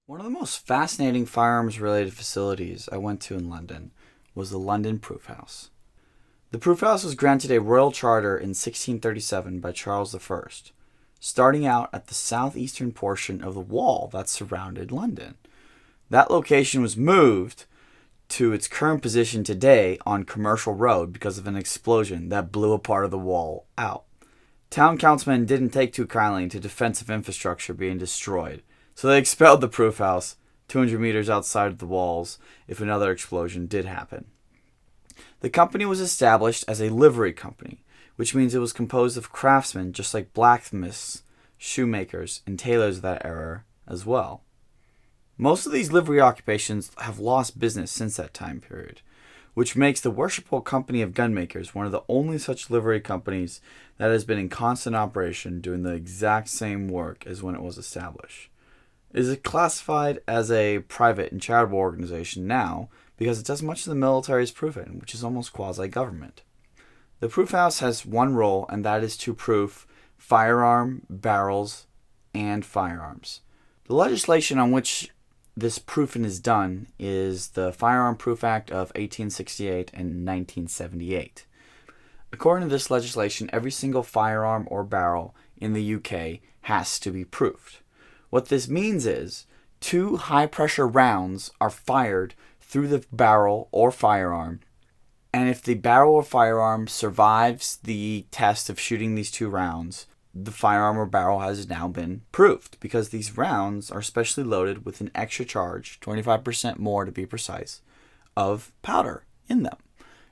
One of the most fascinating firearms-related facilities I went to in London was the London Proof House. The Proof House was granted a royal charter in 1637 by Charles I, starting out at the southeastern portion of the wall that surrounded London. That location was moved to its current position today on Commercial Road because of an explosion that blew a part of the wall out. Town councilmen didn't take too kindly to defensive infrastructure being destroyed, so they expelled the Proof House 200 meters outside of the walls if another explosion did happen. The company was established as a livery company, which means it was composed of craftsmen just like blacksmiths, shoemakers, and tailors of that era as well. Most of these livery occupations have lost business since that time period, which makes the Worshipful company of gunmakers one of the only such livery companies that has been in constant operation doing the exact same work as when it was established. It is classified as a private and charitable organization now because it does much of the military's proofing, which is almost quasi-government. The Proof House has one role, and that is to proof firearm, barrels, and firearms. The legislation on which this proofing is done is the Firearm Proof Act of 1868 and 1978. According to this legislation, every single firearm or barrel in the UK has to be proofed. What this means is 2 high-pressure rounds are fired through the barrel or firearm, and if the barrel or firearm survives the test of shooting these 2 rounds, the firearm or barrel has now been proofed because these rounds are specially loaded with an extra charge, 25% more to be precise, of powder in them.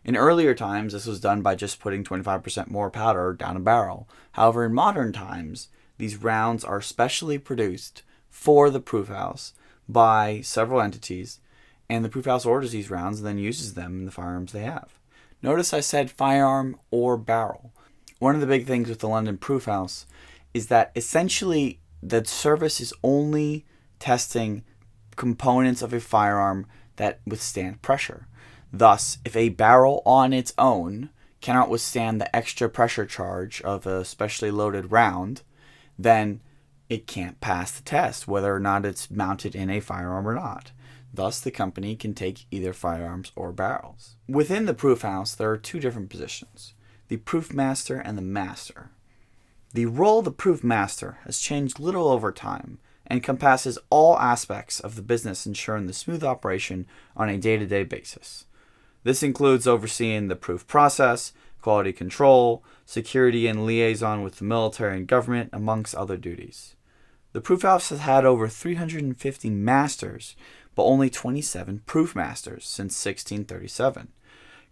In earlier times, this was done by just putting 25% more powder down a barrel. However, in modern times, these rounds are specially produced for the Proof House by several entities, and the Proof House orders these rounds and then uses them in the firearms they have. Notice I said firearm or barrel. One of the big things with the London Proof House is that essentially the service is only testing components of a firearm that withstand pressure. Thus, if a barrel on its own cannot withstand the extra pressure charge of a specially loaded round, then it can't pass the test, whether or not it's mounted in a firearm or not. Thus, the company can take either firearms or barrels. Within the Proof House, there are 2 different positions: the Proof Master and the Master. The role of the Proof Master has changed little over time and encompasses all aspects of the business, ensuring the smooth operation on a day-to-day basis. This includes overseeing the proof process, quality control, security and liaison with the military and government, amongst other duties. The Proof House has had over 350 masters, but only 27 proof masters since 1637.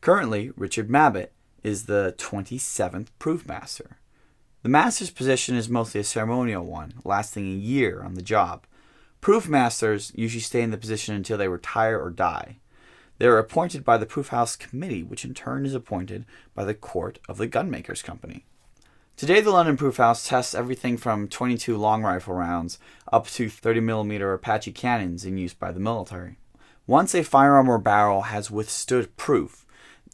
Currently, Richard Mabbott is the 27th proof master. The master's position is mostly a ceremonial one, lasting a year on the job. Proof masters usually stay in the position until they retire or die. They are appointed by the Proof House Committee, which in turn is appointed by the Court of the Gunmakers Company. Today, the London Proof House tests everything from 22 long rifle rounds up to 30mm Apache cannons in use by the military. Once a firearm or barrel has withstood proof,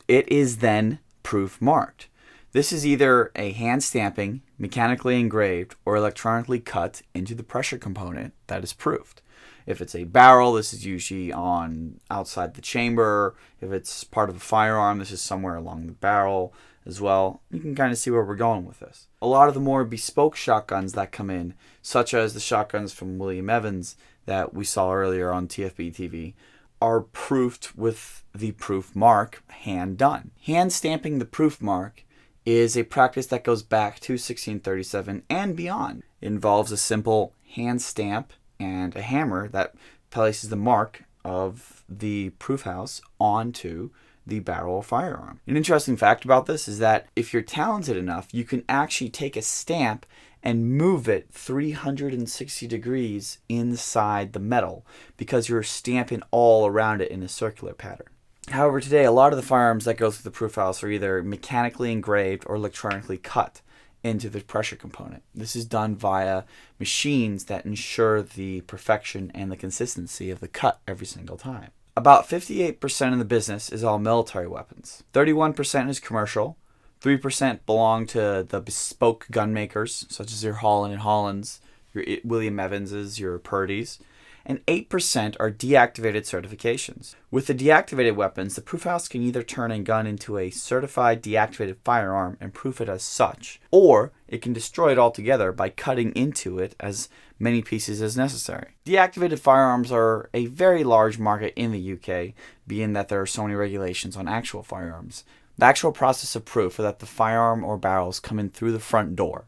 it is then proof marked. This is either a hand stamping, mechanically engraved, or electronically cut into the pressure component that is proofed. If it's a barrel, this is usually on outside the chamber. If it's part of a firearm, this is somewhere along the barrel as well. You can kind of see where we're going with this. A lot of the more bespoke shotguns that come in, such as the shotguns from William Evans that we saw earlier on TFB TV, are proofed with the proof mark hand done. Hand stamping the proof mark is a practice that goes back to 1637 and beyond. It involves a simple hand stamp and a hammer that places the mark of the Proof House onto the barrel or firearm. An interesting fact about this is that if you're talented enough, you can actually take a stamp and move it 360 degrees inside the metal because you're stamping all around it in a circular pattern. However, today, a lot of the firearms that go through the Proof House are either mechanically engraved or electronically cut into the pressure component. This is done via machines that ensure the perfection and the consistency of the cut every single time. About 58% of the business is all military weapons. 31% is commercial. 3% belong to the bespoke gun makers, such as your Holland and Hollands, your William Evanses, your Purdy's. and 8% are deactivated certifications. With the deactivated weapons, the proof house can either turn a gun into a certified deactivated firearm and proof it as such, or it can destroy it altogether by cutting into it as many pieces as necessary. Deactivated firearms are a very large market in the UK, being that there are so many regulations on actual firearms. The actual process of proof is that the firearm or barrels come in through the front door.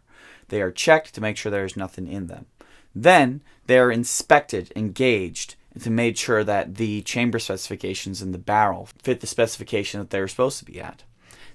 They are checked to make sure there is nothing in them. Then they are inspected and gauged to make sure that the chamber specifications in the barrel fit the specification that they're supposed to be at.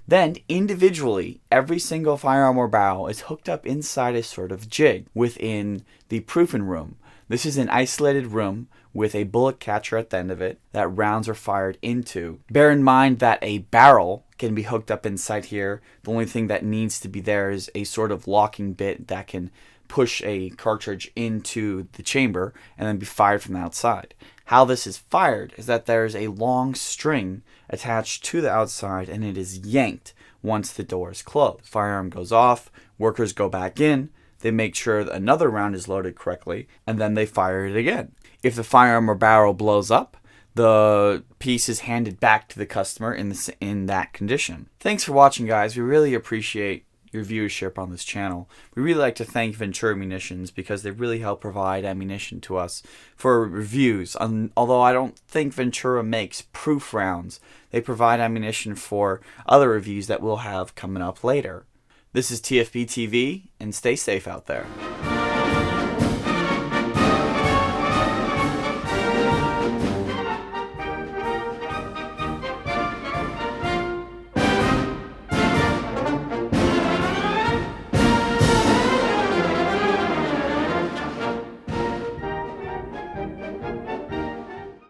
Then, individually, every single firearm or barrel is hooked up inside a sort of jig within the proofing room. This is an isolated room with a bullet catcher at the end of it that rounds are fired into. Bear in mind that a barrel can be hooked up inside here. The only thing that needs to be there is a sort of locking bit that can push a cartridge into the chamber and then be fired from the outside. How this is fired is that there's a long string attached to the outside and it is yanked once the door is closed. The firearm goes off, workers go back in, they make sure that another round is loaded correctly, and then they fire it again. If the firearm or barrel blows up, the piece is handed back to the customer in that condition. Thanks for watching, guys. We really appreciate your viewership on this channel. We really like to thank Ventura Munitions because they really help provide ammunition to us for reviews. Although I don't think Ventura makes proof rounds, they provide ammunition for other reviews that we'll have coming up later. This is TFB TV, and stay safe out there.